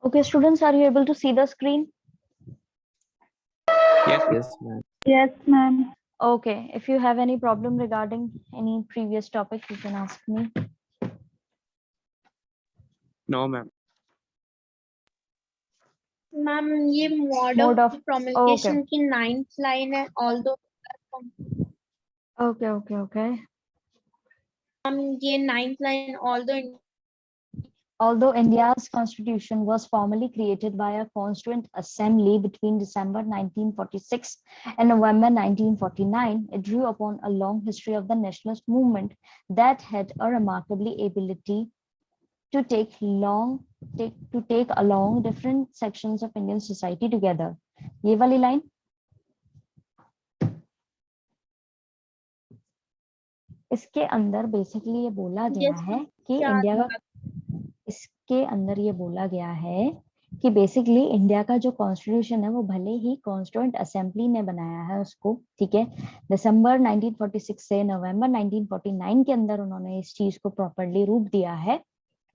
Okay, students, are you able to see the screen? Yes, ma'am. Yes, ma'am. Okay, if you have any problem regarding any previous topic, you can ask me. No, ma'am. Ma'am ये mode Mode of of प्रोमल्गेशन की 9th line है although okay. Ma'am ये 9th line Although India's constitution was formally created by a constituent assembly between December 1946 and November 1949, it drew upon a long history of the nationalist movement that had a remarkably ability to take along different sections of Indian society together. ये वाली line इसके अंदर basically ये बोला गया है कि India का इसके अंदर ये बोला गया है कि बेसिकली इंडिया का जो कॉन्स्टिट्यूशन है वो भले ही कॉन्स्टिट्यूएंट असेंबली ने बनाया है उसको, ठीक है, दिसंबर 1946 से नवंबर 1949 के अंदर उन्होंने इस चीज को प्रॉपर्ली रूप दिया है,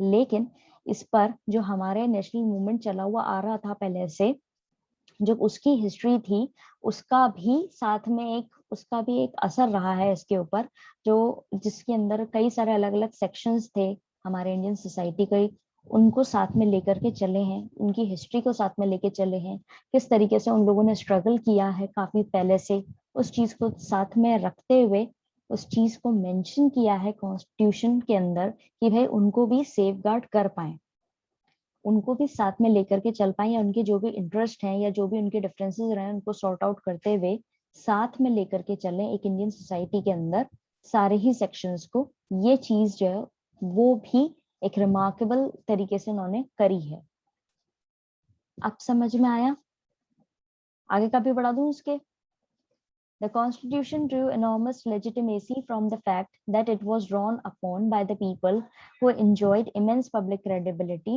लेकिन इस पर जो हमारे नेशनल मूवमेंट चला हुआ आ रहा था पहले से, जो उसकी हिस्ट्री थी उसका भी साथ में एक असर रहा है इसके ऊपर, जो जिसके अंदर कई सारे अलग अलग सेक्शंस थे हमारे इंडियन सोसाइटी के, उनको साथ में लेकर के चले हैं, उनकी हिस्ट्री को साथ में लेके चले हैं, किस तरीके से उन लोगों ने स्ट्रगल किया है काफी पहले से, उस चीज को साथ में रखते हुए उस चीज को मेंशन किया है कॉन्स्टिट्यूशन के अंदर कि भाई उनको भी सेफगार्ड कर पाए, उनको भी साथ में लेकर के चल पाए, या उनके जो भी इंटरेस्ट हैं या जो भी उनके डिफरेंसेस रहे उनको सॉर्ट आउट करते हुए साथ में लेकर के चलें एक इंडियन सोसाइटी के अंदर सारे ही सेक्शंस को। ये चीज जो है वो भी एक रिमार्केबल तरीके से उन्होंने करी है। अब समझ में आया? आगे का भी बढ़ा दूं उसके। The Constitution drew enormous legitimacy from the fact that it was drawn upon by the people who enjoyed immense public credibility,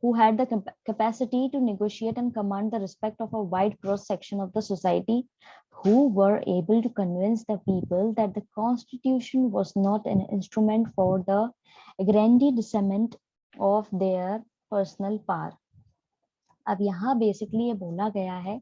who had the capacity to negotiate and command the respect of a wide cross-section of the society, who were able to convince the people that the Constitution was not an instrument for the aggrandizement of their personal power. अब यहाँ basically ये बोला गया है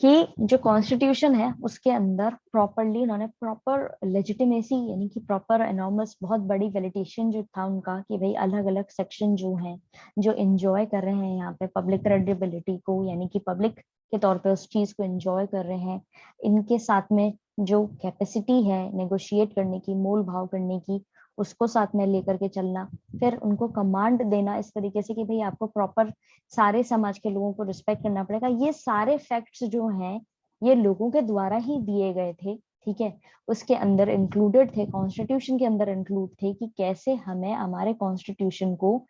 कि जो constitution है उसके अंदर प्रॉपरली उन्होंने प्रॉपर लेजिटिमेसी यानी कि प्रॉपर एनॉर्मस बहुत बड़ी वैलिडेशन जो था उनका कि भाई अलग अलग सेक्शन जो हैं जो एंजॉय कर रहे हैं यहाँ पे पब्लिक क्रेडिबिलिटी को, यानी कि पब्लिक के तौर पे उस चीज को एंजॉय कर रहे हैं, इनके साथ में जो कैपेसिटी है नेगोशिएट करने की, मोल भाव करने की, उसको साथ में लेकर के चलना, फिर उनको कमांड देना इस तरीके से कि भाई आपको प्रॉपर सारे समाज के लोगों को रिस्पेक्ट करना पड़ेगा। ये सारे फैक्ट्स जो हैं ये लोगों के द्वारा ही दिए गए थे, ठीक है, उसके अंदर इंक्लूडेड थे, कॉन्स्टिट्यूशन के अंदर इंक्लूड थे कि कैसे हमें हमारे कॉन्स्टिट्यूशन को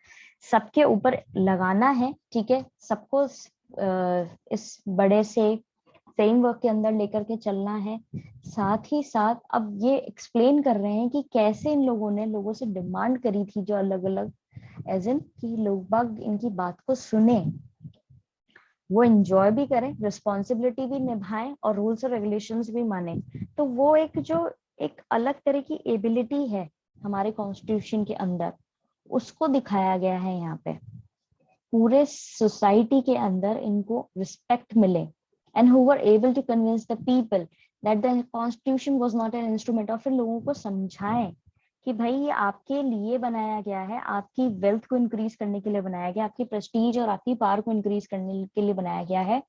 सबके ऊपर लगाना है, ठीक है, सबको इस बड़े से फ्रेमवर्क के अंदर लेकर के चलना है। साथ ही साथ अब ये एक्सप्लेन कर रहे हैं कि कैसे इन लोगों ने लोगों से डिमांड करी थी जो अलग अलग एज इन कि लोग बाग इनकी बात को सुने, वो एंजॉय भी करें, रिस्पॉन्सिबिलिटी भी निभाएं और रूल्स और रेगुलेशंस भी माने। तो वो एक अलग तरह की एबिलिटी है हमारे कॉन्स्टिट्यूशन के अंदर, उसको दिखाया गया है यहाँ पे। पूरे सोसाइटी के अंदर इनको रिस्पेक्ट मिले and who were able to convince the people that the constitution was not an instrument, और फिर लोगों को समझाएं कि भाई ये आपके लिए बनाया गया है, आपकी वेल्थ को इंक्रीज करने के लिए बनाया गया, आपकी प्रेस्टीज और आपकी पावर को इंक्रीज करने के लिए बनाया गया है,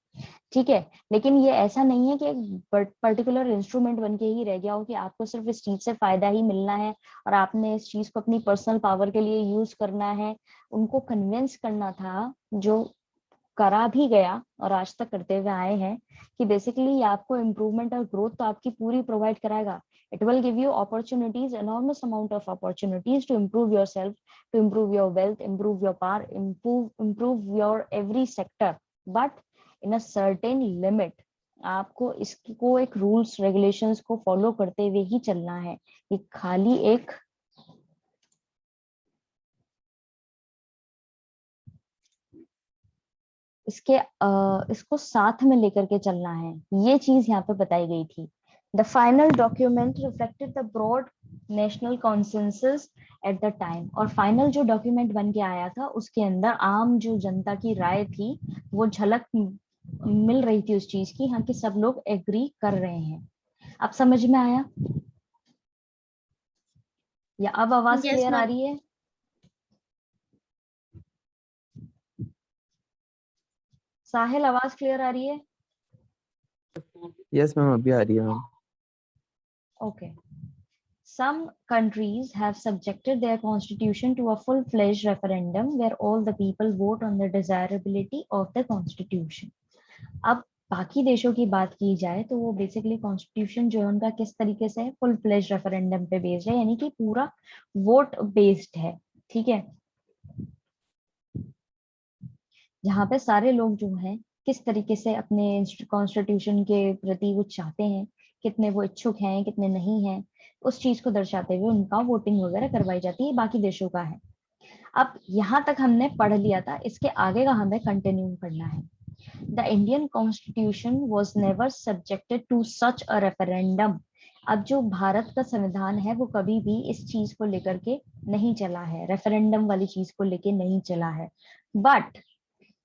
ठीक है, लेकिन ये ऐसा नहीं है कि एक पर्टिकुलर इंस्ट्रूमेंट बन के ही रह गया हो कि आपको सिर्फ इस चीज से फायदा ही मिलना है और आपने इस चीज को अपनी पर्सनल पावर के लिए यूज करना है। उनको कन्विंस करना था, जो करा भी गया और आज तक करते हुए आए हैं, कि बेसिकली आपको इम्प्रूवमेंट और ग्रोथ तो आपकी पूरी प्रोवाइड कराएगा। It will give you opportunities, enormous amount of opportunities to improve yourself, to improve your wealth, improve your power, improve your every sector, but in a certain limit। आपको इसको एक rules regulations को follow करते हुए ही चलना है। ये खाली एक इसको साथ में लेकर के चलना है, ये चीज यहाँ पे बताई गई थी। The final document reflected the broad national consensus at the time. और फाइनल जो डॉक्यूमेंट बन के आया था उसके अंदर आम जो जनता की राय थी वो झलक मिल रही थी उस चीज की, हाँ, कि सब लोग एग्री कर रहे हैं। अब समझ में आया या अब आवाज Yes, क्लियर आ ma'am. रही है? साहिल आवाज क्लियर आ रही है? Yes, ma'am. अभी आ रही है ma'am. Okay. Some countries have subjected their constitution to a full-fledged referendum where all the people vote on the desirability of the constitution. अब बाकी देशों की बात की जाए तो वो बेसिकली कॉन्स्टिट्यूशन जो है उनका किस तरीके से फुल फ्लेज रेफरेंडम पे बेस्ड है, यानी कि पूरा वोट बेस्ड है, ठीक है, जहाँ पे सारे लोग जो हैं किस तरीके से अपने कॉन्स्टिट्यूशन के प्रति वो चाहते हैं, कितने वो इच्छुक हैं, कितने नहीं हैं, उस चीज को दर्शाते हुए उनका वोटिंग वगैरह करवाई जाती है। बाकी देशों का है। अब यहाँ तक हमने पढ़ लिया था, इसके आगे का हमें कंटिन्यू करना है। The Indian constitution was never subjected to such a referendum. अब जो भारत का संविधान है वो कभी भी इस चीज को लेकर के नहीं चला है, रेफरेंडम वाली चीज को लेके नहीं चला है। But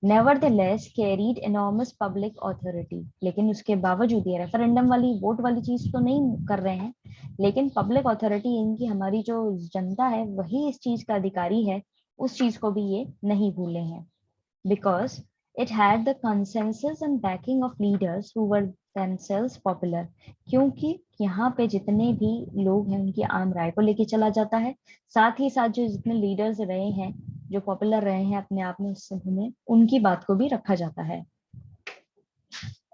nevertheless carried enormous public authority। लेकिन उसके बावजूद ये रेफरेंडम वाली वोट वाली चीज तो नहीं कर रहे हैं, लेकिन पब्लिक अथॉरिटी इनकी हमारी जो जनता है वही इस चीज का अधिकारी है, उस चीज को भी ये नहीं भूले हैं। Because it had the consensus and backing of leaders who were themselves popular। क्योंकि यहाँ पे जितने भी लोग हैं उनकी आम राय को लेके चला जाता है, साथ ही साथ जो जितने लीडर्स रहे हैं, जो पॉपुलर रहे हैं अपने आप में उस समय में, उनकी बात को भी रखा जाता है।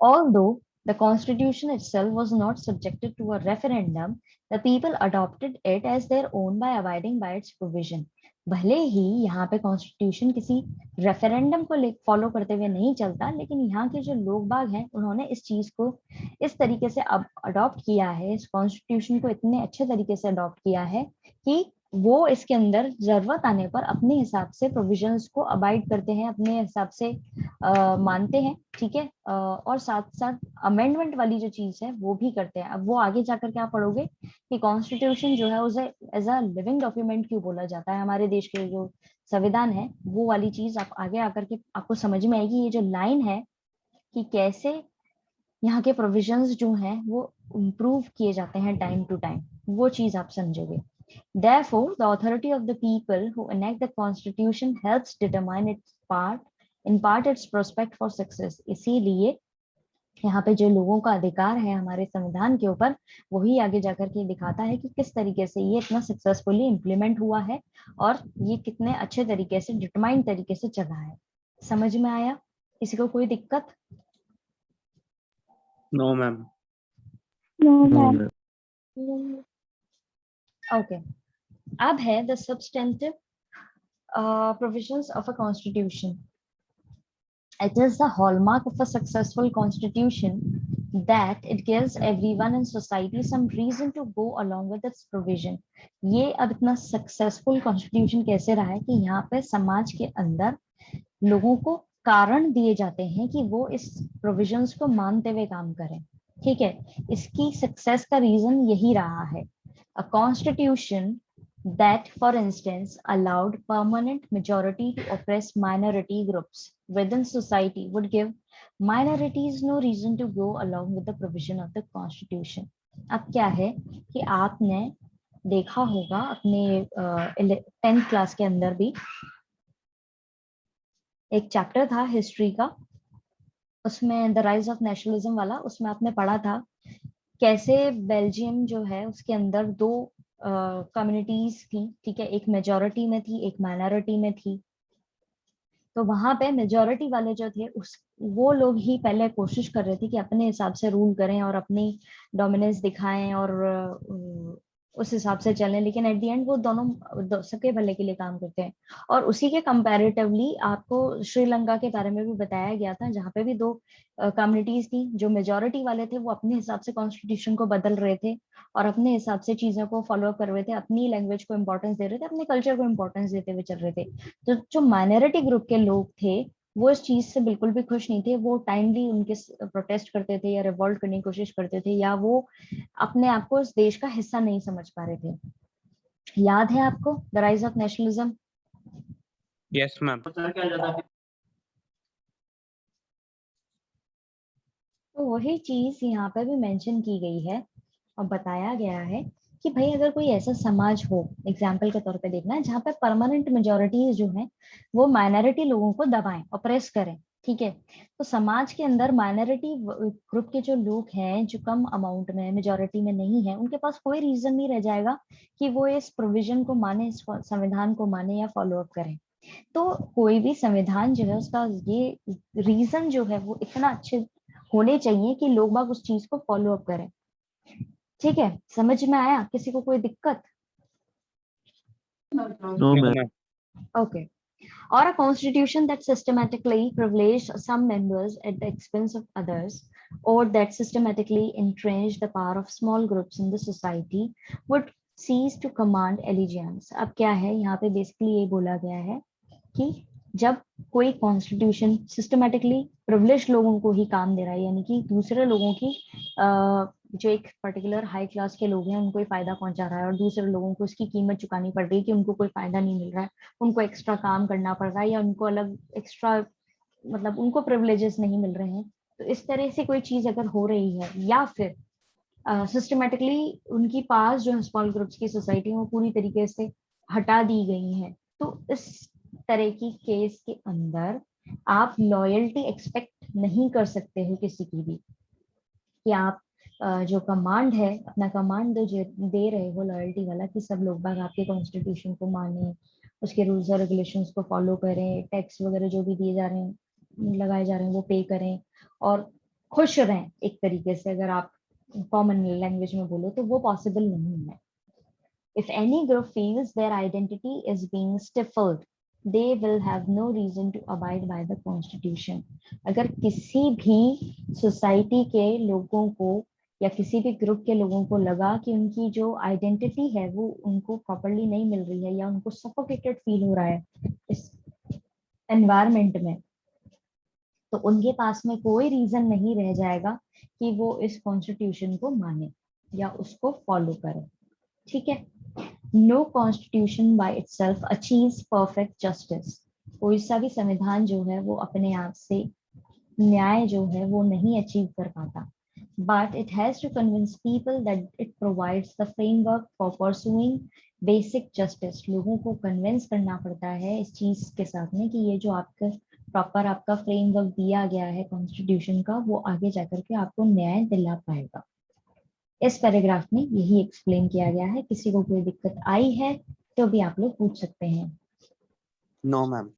Although the constitution itself was not subjected to a referendum, the people adopted it as their own by abiding by its provision। भले ही यहाँ पे कॉन्स्टिट्यूशन किसी रेफरेंडम को फॉलो करते हुए नहीं चलता, लेकिन यहाँ के जो लोग बाग हैं उन्होंने इस चीज को इस तरीके से अब अडॉप्ट किया है, इस कॉन्स्टिट्यूशन को इतने अच्छे तरीके से अडॉप्ट किया है कि वो इसके अंदर जरूरत आने पर अपने हिसाब से प्रोविजंस को अबाइड करते हैं, अपने हिसाब से मानते हैं, ठीक है, और साथ साथ अमेंडमेंट वाली जो चीज है वो भी करते हैं। अब वो आगे जाकर क्या पढ़ोगे कि कॉन्स्टिट्यूशन जो है उसे एज अ लिविंग डॉक्यूमेंट क्यों बोला जाता है, हमारे देश के जो संविधान है वो वाली चीज आप आगे आकर के आपको समझ में आएगी। ये जो लाइन है कि कैसे यहाँ के प्रोविजंस जो हैं वो इम्प्रूव किए जाते हैं टाइम टू टाइम, वो चीज आप समझोगे। Therefore, the authority of the people who enact the constitution helps determine in part its prospect for success। इसीलिए यहाँ पे जो लोगों का अधिकार है हमारे संविधान के ऊपर, वही आगे जाकर के दिखाता है कि किस तरीके से ये इतना सक्सेसफुली इम्प्लीमेंट हुआ है और ये कितने अच्छे तरीके से डिटरमाइंड तरीके से चला है। समझ में आया? किसी को कोई दिक्कत? No, ma'am. No, No, ma'am. ma'am. Okay, अब है the substantive provisions of a constitution। It is the hallmark of a successful constitution that it gives everyone in society some reason to go along with its provision। ये अब इतना successful constitution कैसे रहा है कि यहाँ पे समाज के अंदर लोगों को कारण दिए जाते हैं कि वो इस प्रोविजंस को मानते हुए काम करें, ठीक है। इसकी सक्सेस का रीजन यही रहा है। A constitution that, for instance, allowed permanent majority to oppress minority groups within society would give minorities no reason to go along with the provision of the constitution। अब क्या है कि आपने देखा होगा अपने 10th क्लास के अंदर भी एक चैप्टर था हिस्ट्री का, उसमें द राइज ऑफ नेशनलिज्म वाला, उसमें आपने पढ़ा था कैसे बेल्जियम जो है उसके अंदर दो कम्युनिटीज थी, ठीक है, एक मेजोरिटी में थी एक माइनॉरिटी में थी। तो वहां पे मेजोरिटी वाले जो थे वो लोग ही पहले कोशिश कर रहे थे कि अपने हिसाब से रूल करें और अपनी डोमिनेंस दिखाएं और उस हिसाब से चलें, लेकिन एट द एंड वो दोनों सबके भले के लिए काम करते हैं। और उसी के कंपैरेटिवली आपको श्रीलंका के बारे में भी बताया गया था, जहाँ पे भी दो कम्युनिटीज थी। जो मेजोरिटी वाले थे वो अपने हिसाब से कॉन्स्टिट्यूशन को बदल रहे थे और अपने हिसाब से चीजों को फॉलो कर रहे थे, अपनी लैंग्वेज को इम्पोर्टेंस दे रहे थे, अपने कल्चर को इम्पोर्टेंस देते हुए चल रहे थे। तो जो माइनॉरिटी ग्रुप के लोग थे वो इस चीज से बिल्कुल भी खुश नहीं थे। वो टाइमली उनके प्रोटेस्ट करते थे या रिवॉल्ट करने की कोशिश करते थे, या वो अपने आप को इस देश का हिस्सा नहीं समझ पा रहे थे। याद है आपको the rise of nationalism? Yes ma'am. तो वही चीज यहाँ पे भी मेंशन की गई है और बताया गया है कि भाई अगर कोई ऐसा समाज हो, एग्जाम्पल के तौर पे देखना है, जहाँ पे परमानेंट मेजोरिटीज जो है वो माइनॉरिटी लोगों को दबाएं, ऑप्रेस करें, ठीक है। तो समाज के अंदर माइनॉरिटी ग्रुप के जो लोग हैं, जो कम अमाउंट में मेजोरिटी में नहीं है, उनके पास कोई रीजन नहीं रह जाएगा कि वो इस प्रोविजन को माने, इस संविधान को माने या फॉलो अप करें। तो कोई भी संविधान जो है उसका ये रीजन जो है वो इतना अच्छे होने चाहिए कि लोग बाग उस चीज को फॉलो अप करें। ठीक है, समझ में आया? किसी को कोई दिक्कत? No ma'am. Okay. Or a constitution that systematically privileged some members at the expense of others, or that systematically entrenched the power of small groups in the society, would cease to command allegiance. अब क्या है यहाँ पे basically ये बोला गया है कि जब कोई कॉन्स्टिट्यूशन सिस्टमेटिकली प्रिविलेज लोगों को ही काम दे रहा है, यानी कि दूसरे लोगों की जो एक पर्टिकुलर हाई क्लास के लोग हैं उनको ही फायदा पहुंचा रहा है, और दूसरे लोगों को उसकी कीमत चुकानी पड़ रही है कि उनको कोई फायदा नहीं मिल रहा है, उनको एक्स्ट्रा काम करना पड़ रहा है, या उनको अलग एक्स्ट्रा मतलब उनको प्रिविलेजेस नहीं मिल रहे हैं। तो इस तरह से कोई चीज अगर हो रही है, या फिर सिस्टमेटिकली उनकी पास जो स्मॉल ग्रुप्स की सोसाइटी वो पूरी तरीके से हटा दी गई है, तो इस तरह की केस के अंदर आप लॉयल्टी एक्सपेक्ट नहीं कर सकते हो किसी की भी, कि आप जो कमांड है अपना कमांड दे रहे हो लॉयल्टी वाला, कि सब लोग बाग आपके कॉन्स्टिट्यूशन को माने, उसके रूल्स और रेगुलेशंस को फॉलो करें, टैक्स वगैरह जो भी दिए जा रहे हैं, लगाए जा रहे हैं, वो पे करें और खुश रहें एक तरीके से। अगर आप कॉमन लैंग्वेज में बोलो तो वो पॉसिबल नहीं है। If any group feels their identity is being stifled, they will have no reason to abide by the constitution. अगर किसी भी सोसाइटी के लोगों को या किसी भी ग्रुप के लोगों को लगा कि उनकी जो आइडेंटिटी है वो उनको प्रॉपरली नहीं मिल रही है, या उनको सफोकेटेड फील हो रहा है इस एनवायरमेंट में, तो उनके पास में कोई रीजन नहीं रह जाएगा कि वो इस कॉन्स्टिट्यूशन को माने या उसको फॉलो करें। ठीक है। No constitution by itself achieves perfect justice. कोई सा भी संविधान जो है वो अपने आप से न्याय जो है वो नहीं अचीव कर पाता, but it has to convince people that it provides the framework for pursuing basic justice. लोगों को कन्विंस करना पड़ता है इस चीज के साथ में कि ये जो आपका प्रॉपर आपका फ्रेमवर्क दिया गया है कॉन्स्टिट्यूशन का, वो आगे जाकर के आपको न्याय दिला पाएगा। इस पैराग्राफ में यही एक्सप्लेन किया गया है। किसी को कोई दिक्कत आई है तो भी आप लोग पूछ सकते हैं। No ma'am.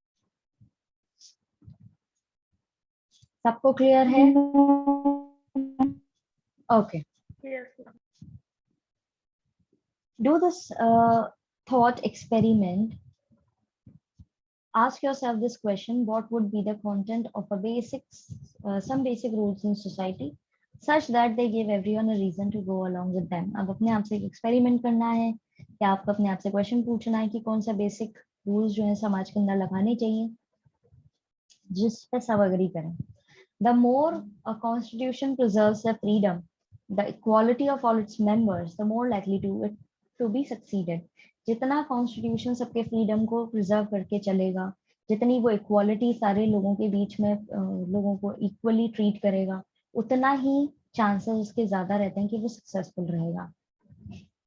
सबको क्लियर है? Okay. Do this thought experiment. Ask yourself this question: what would be the content of some basic rules in society such that they give everyone a reason to go along with them? अब अपने आप से एक experiment करना है, या आपको अपने आप से क्वेश्चन पूछना है कि कौन सा बेसिक रूल्स जो है समाज के अंदर लगाने चाहिए जिस पे सब अग्री करें। The more a constitution preserves the freedom, the equality of all its members, the more likely to be succeeded. जितना कॉन्स्टिट्यूशन सबके फ्रीडम को प्रिजर्व करके चलेगा, जितनी वो इक्वालिटी सारे लोगों के बीच में लोगों को इक्वली ट्रीट करेगा, उतना ही चांसेस उसके ज्यादा रहते हैं कि वो सक्सेसफुल रहेगा।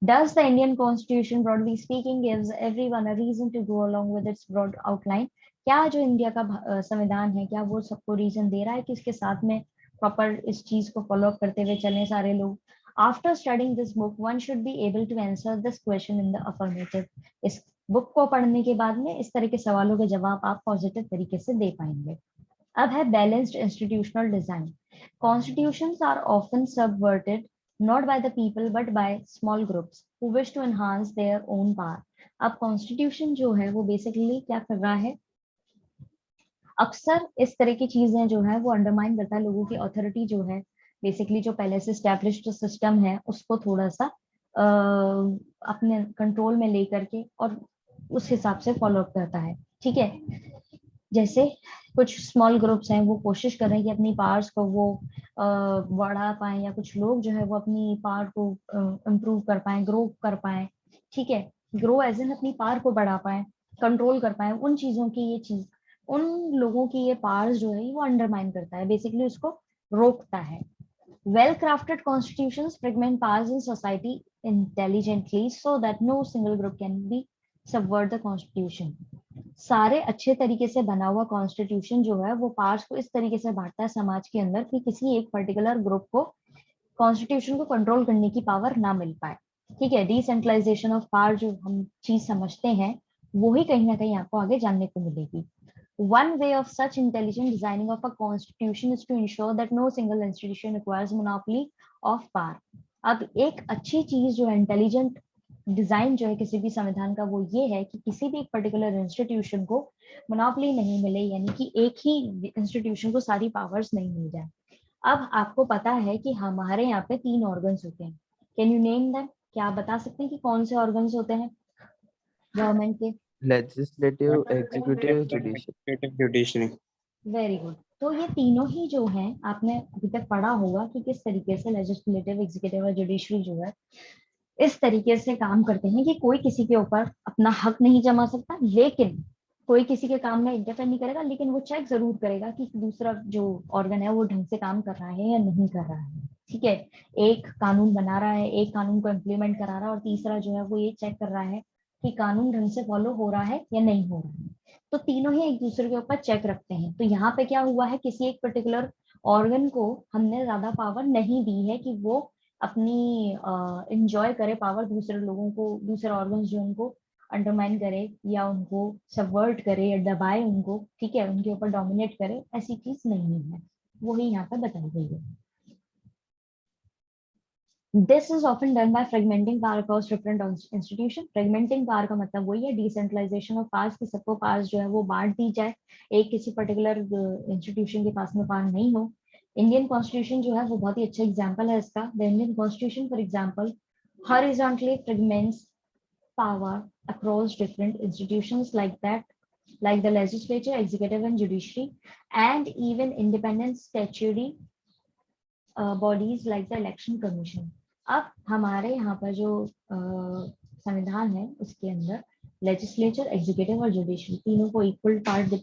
Does the Indian Constitution, broadly speaking, gives everyone a reason to go along with its broad outline? क्या जो इंडिया का संविधान है, क्या वो सबको रीजन दे रहा है कि इसके साथ में प्रॉपर इस चीज को फॉलो अप करते हुए चलें सारे लोग? After studying this book, one should be able to answer this question in the affirmative. इस बुक को पढ़ने के बाद में इस तरह के सवालों के जवाब आप पॉजिटिव तरीके से दे पाएंगे। अब है balanced institutional design. Constitutions are often subverted not by the people but by small groups who wish to enhance their own power. अब कॉन्स्टिट्यूशन जो है वो बेसिकली क्या कर रहा है, अक्सर इस तरह की चीजें जो है वो अंडरमाइन करता है लोगों की अथॉरिटी जो है, बेसिकली जो पहले से स्टैब्लिश्ड सिस्टम है उसको थोड़ा सा अपने कंट्रोल में लेकर के और उस हिसाब से फॉलो अप करता है। ठीक है, जैसे कुछ स्मॉल ग्रुप्स हैं वो कोशिश कर रहे हैं कि अपनी पावर्स को वो बढ़ा पाए, या कुछ लोग जो है वो अपनी पावर को इम्प्रूव कर पाए, ग्रो कर पाए, ठीक है, ग्रो एज इन अपनी पावर को बढ़ा पाए, कंट्रोल कर पाए, उन चीजों की ये चीज, उन लोगों की ये पावर्स जो है वो अंडरमाइन करता है, बेसिकली उसको रोकता है। Well crafted constitutions fragment powers in society intelligently so that no single group can be subvert the constitution. सारे अच्छे तरीके से बना हुआ कॉन्स्टिट्यूशन जो है वो पावर्स को इस तरीके से बांटता है समाज के अंदर कि किसी एक पर्टिकुलर ग्रुप को कॉन्स्टिट्यूशन को कंट्रोल करने की पावर ना मिल पाए, ठीक है। डिसेंट्रलाइजेशन ऑफ पावर जो हम चीज समझते हैं वो ही कहीं ना कहीं आपको आगे जानने को मिलेगी। One way of such intelligent designing of a constitution is to ensure that no single institution requires monopoly of power. अब एक अच्छी चीज जो है इंटेलिजेंट डिजाइन जो है किसी भी संविधान का वो ये है कि किसी भी एक पर्टिकुलर इंस्टीट्यूशन को मोनोपोली नहीं मिले, यानी कि एक ही इंस्टीट्यूशन को सारी पावर्स नहीं मिल जाए। अब आपको पता है कि हमारे यहाँ पे 3 ऑर्गन्स होते हैं। Can you name them? क्या आप बता सकते हैं कि कौन से ऑर्गन्स होते हैं गवर्नमेंट के? Legislative, executive, judiciary. Very good. तो ये तीनों ही जो हैं आपने अभी तक पढ़ा होगा कि किस तरीके से लेजिस्लेटिव, एग्जीक्यूटिव और जुडिशरी जो है इस तरीके से काम करते हैं कि कोई किसी के ऊपर अपना हक नहीं जमा सकता, लेकिन कोई किसी के काम में इंटरफेयर नहीं करेगा, लेकिन वो चेक जरूर करेगा कि दूसरा जो ऑर्गन है वो ढंग से काम कर रहा है या नहीं कर रहा है, ठीक है। एक कानून बना रहा है, एक कानून को इम्प्लीमेंट करा रहा है, और तीसरा जो है वो ये चेक कर रहा है कि कानून ढंग से फॉलो हो रहा है या नहीं हो रहा है। तो तीनों ही एक दूसरे के ऊपर चेक रखते हैं। तो यहाँ पे क्या हुआ है, किसी एक पर्टिकुलर ऑर्गन को हमने ज्यादा पावर नहीं दी है कि वो अपनी इंजॉय करे पावर, दूसरे लोगों को, दूसरे ऑर्गन्स जो उनको अंडरमाइन करे या उनको सबवर्ट करे या दबाए उनको, ठीक है, उनके ऊपर डोमिनेट करे, ऐसी चीज नहीं है, वही यहाँ पे बताई गई है। This is often done by fragmenting power across different institutions. Fragmenting power का मतलब वही है decentralization of powers, कि सबको powers जो है वो बांट दी जाए, एक किसी पर्टिकुलर इंस्टीट्यूशन के पास में पावर नहीं हो। इंडियन कॉन्स्टिट्यूशन जो है वो बहुत ही अच्छा एग्जाम्पल है इसका। The Indian constitution for example horizontally fragments power across different institutions like the legislature, executive and judiciary, and even independent statutory bodies like the election commission. अब हमारे यहाँ पर जो संविधान है उसके अंदर लेजिस्लेचर, एग्जीक्यूटिव और जुडिशरी तीनों को इक्वल पार्ट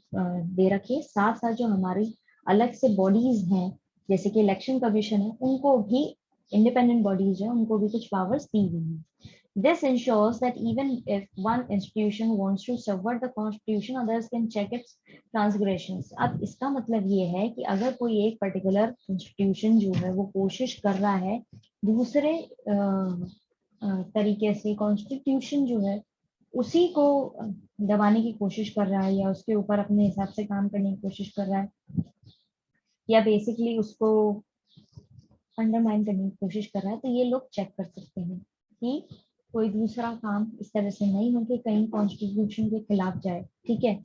दे रखे, साथ साथ जो हमारी अलग से बॉडीज हैं जैसे कि इलेक्शन कमीशन है, उनको भी इंडिपेंडेंट बॉडीज है, उनको भी कुछ पावर्स दी हुई है। This ensures that even if one institution wants to subvert the constitution, others can check its transgressions. अब इसका मतलब ये है कि अगर कोई एक पर्टिकुलर इंस्टीट्यूशन जो है वो कोशिश कर रहा है दूसरे तरीके से कॉन्स्टिट्यूशन जो है उसी को दबाने की कोशिश कर रहा है, या उसके ऊपर अपने हिसाब से काम करने की कोशिश कर रहा है, या बेसिकली उसको अंडरमाइन करने की कोशिश कर रहा है, तो ये लोग चेक कर सकते हैं कि कोई दूसरा काम इस तरह से नहीं हो कि कहीं कॉन्स्टिट्यूशन के खिलाफ जाए, ठीक है।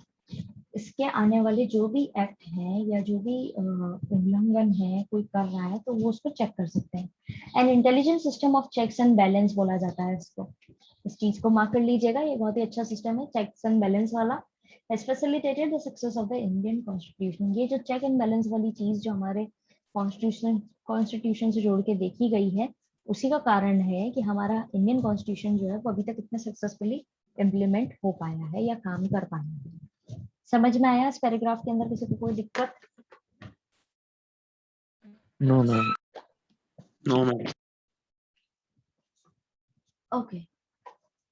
इसके आने वाले जो भी एक्ट हैं या जो भी उल्लंघन है कोई कर रहा है तो वो उसको चेक कर सकते हैं। An intelligent system of checks and balance बोला जाता है इसको। इस चीज को मार्क कर लीजिएगा, ये बहुत ही अच्छा सिस्टम है चेक्स एंड बैलेंस वाला। has facilitated the success of the Indian Constitution. ये जो चेक एंड बैलेंस वाली चीज जो हमारे कॉन्स्टिट्यूशन से जोड़ के देखी गई है उसी का कारण है कि हमारा इंडियन कॉन्स्टिट्यूशन जो है वो अभी तक इतना सक्सेसफुली इम्प्लीमेंट हो पाया है या काम कर पाया है। समझ में आया इस पैराग्राफ के अंदर किसी को कोई दिक्कत? No ma'am. No, ma'am. Okay.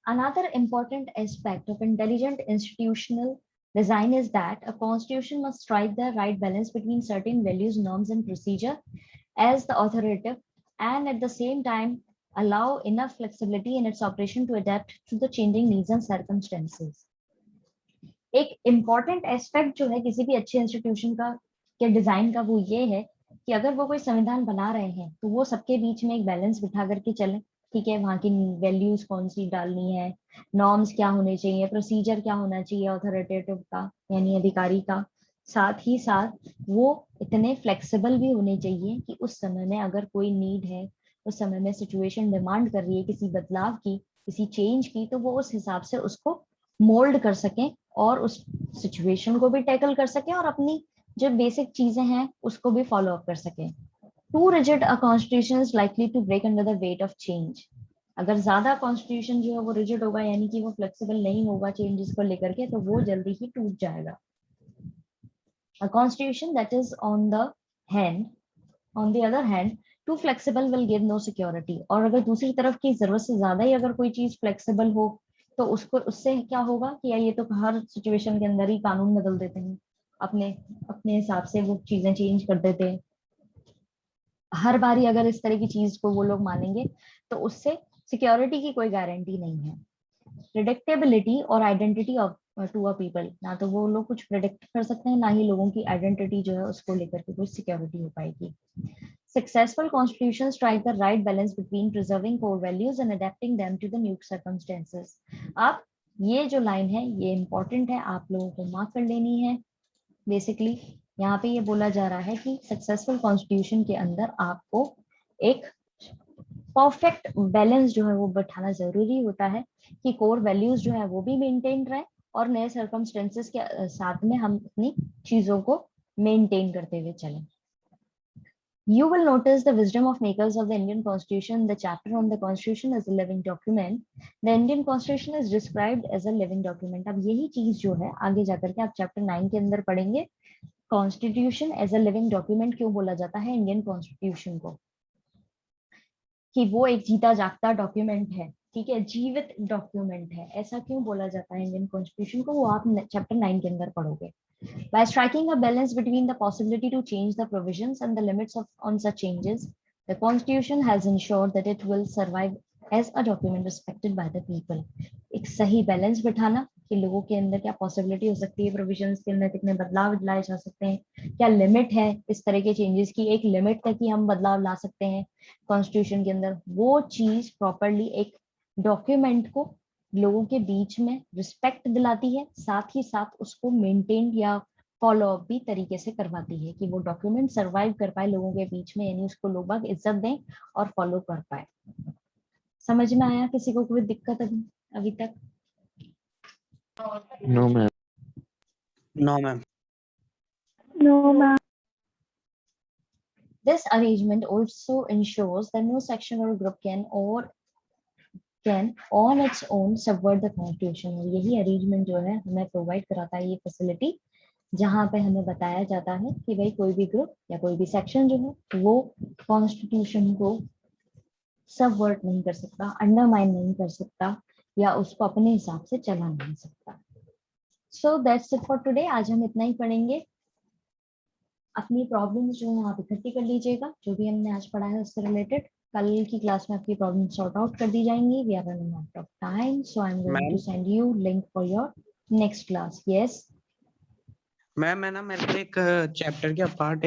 Another important aspect of intelligent institutional design is that a constitution must strike the right balance between certain values, norms, and procedure as the authoritative, and at the same time allow enough flexibility in its operation to adapt to the changing needs and circumstances. एक important aspect जो है किसी भी अच्छे institution का के design का वो ये है कि अगर वो कोई संविधान बना रहे हैं तो वो सबके बीच में एक बैलेंस बिठा करके चले, ठीक है। वहाँ की वैल्यूज कौन सी डालनी है, नॉर्म्स क्या होने चाहिए, प्रोसीजर क्या होना चाहिए अथॉरिटेटिव का यानी अधिकारी का, साथ ही साथ वो इतने फ्लेक्सिबल भी होने चाहिए कि उस समय में अगर कोई नीड है, उस समय में सिचुएशन डिमांड कर रही है किसी बदलाव की, किसी चेंज की, तो वो उस हिसाब से उसको मोल्ड कर सकें और उस सिचुएशन को भी टैकल कर सके और अपनी जो बेसिक चीजें हैं उसको भी फॉलो अप कर सके। Too rigid a constitution is likely to break under the weight of change. अगर ज्यादा कॉन्स्टिट्यूशन जो है वो रिजिड होगा यानी कि वो फ्लेक्सिबल नहीं होगा चेंजेस को लेकर के, तो वो जल्दी ही टूट जाएगा। A constitution that is on the other hand, too flexible will give no security। और अगर दूसरी तरफ की जरूरत से ज्यादा ही अगर कोई चीज फ्लेक्सिबल हो तो उसको उससे क्या होगा कि ये तो हर सिचुएशन के अंदर ही कानून बदल देते हैं, अपने अपने हिसाब से वो चीजें चेंज कर देते हैं। हर बारी अगर इस तरह की चीज को वो लोग मानेंगे तो उससे सिक्योरिटी की कोई गारंटी नहीं है। प्रिडिक्टेबिलिटी और identity of to a people, ना तो वो लोग कुछ प्रिडिक्ट कर सकते हैं ना ही लोगों की आइडेंटिटी जो है उसको लेकर के कोई सिक्योरिटी हो पाएगी। Successful constitutions strike the right balance between preserving core values and adapting them to the new circumstances। अब ये जो लाइन है ये इंपॉर्टेंट है, आप लोगों को मार्क कर लेनी है। बेसिकली यहाँ पे ये बोला जा रहा है कि सक्सेसफुल कॉन्स्टिट्यूशन के अंदर आपको एक परफेक्ट बैलेंस जो है वो बैठाना जरूरी होता है कि कोर वैल्यूज जो है वो भी मेंटेन रहे और नए सर्कमस्टेंसेस के साथ में हम अपनी चीजों को मेंटेन करते हुए चलें। You will notice the wisdom of makers of the Indian Constitution. The chapter on the Constitution as a living document. The Indian Constitution is described as a living document। अब यही चीज जो है आगे जाकर के आप चैप्टर 9 के अंदर पढ़ेंगे। Constitution as a living document क्यों बोला जाता है इंडियन कॉन्स्टिट्यूशन को, कि वो एक जीता जागता डॉक्यूमेंट है, ठीक है, जीवित डॉक्यूमेंट है, ऐसा क्यों बोला जाता है इंडियन कॉन्स्टिट्यूशन को, वो आप चैप्टर 9 के अंदर पढ़ोगे। By striking a balance between the possibility to change the provisions and the limits on such changes, the Constitution has ensured that it will survive as a document respected by the people। एक सही balance बिठाना कि लोगों के अंदर क्या possibility हो सकती है, प्रोविजंस के अंदर कितने बदलाव लाए जा सकते हैं, क्या लिमिट है इस तरह के चेंजेस की, एक लिमिट तक ही हम बदलाव ला सकते हैं कॉन्स्टिट्यूशन के अंदर, वो चीज प्रॉपरली एक डॉक्यूमेंट को लोगों के बीच में रिस्पेक्ट दिलाती है, साथ ही साथ उसको मेंटेन या फॉलो अप भी तरीके से करवाती है कि वो डॉक्यूमेंट सरवाइव कर पाए लोगों के बीच में, यानी उसको लोग बाग इज्जत दें और फॉलो कर पाए। समझ में आया किसी को कोई दिक्कत अभी तक? No, ma'am. No, ma'am. No, ma'am. This arrangement also ensures that no section or group can on its own subvert the constitution। और यही अरेंजमेंट जो है हमें प्रोवाइड कराता है ये फैसिलिटी, जहां पे हमें बताया जाता है कि भाई कोई भी ग्रुप या कोई भी सेक्शन जो है वो कॉन्स्टिट्यूशन को सबवर्ट नहीं कर सकता, अंडरमाइन नहीं कर सकता या उसको अपने हिसाब से चला नहीं सकता। So that's it for today. आज हम इतना ही पढ़ेंगे। अपनी प्रॉब्लम्स जो है आप इकट्ठी कर लीजिएगा, जो भी हमने आज पढ़ा है उससे रिलेटेड। कल की क्लास में आपकी प्रॉब्लम सॉर्ट आउट कर दी जाएंगी। We are running out of time, so I am going to send you link for your next class. Yes ma'am, मैं ना मेरे को एक चैप्टर का पार्ट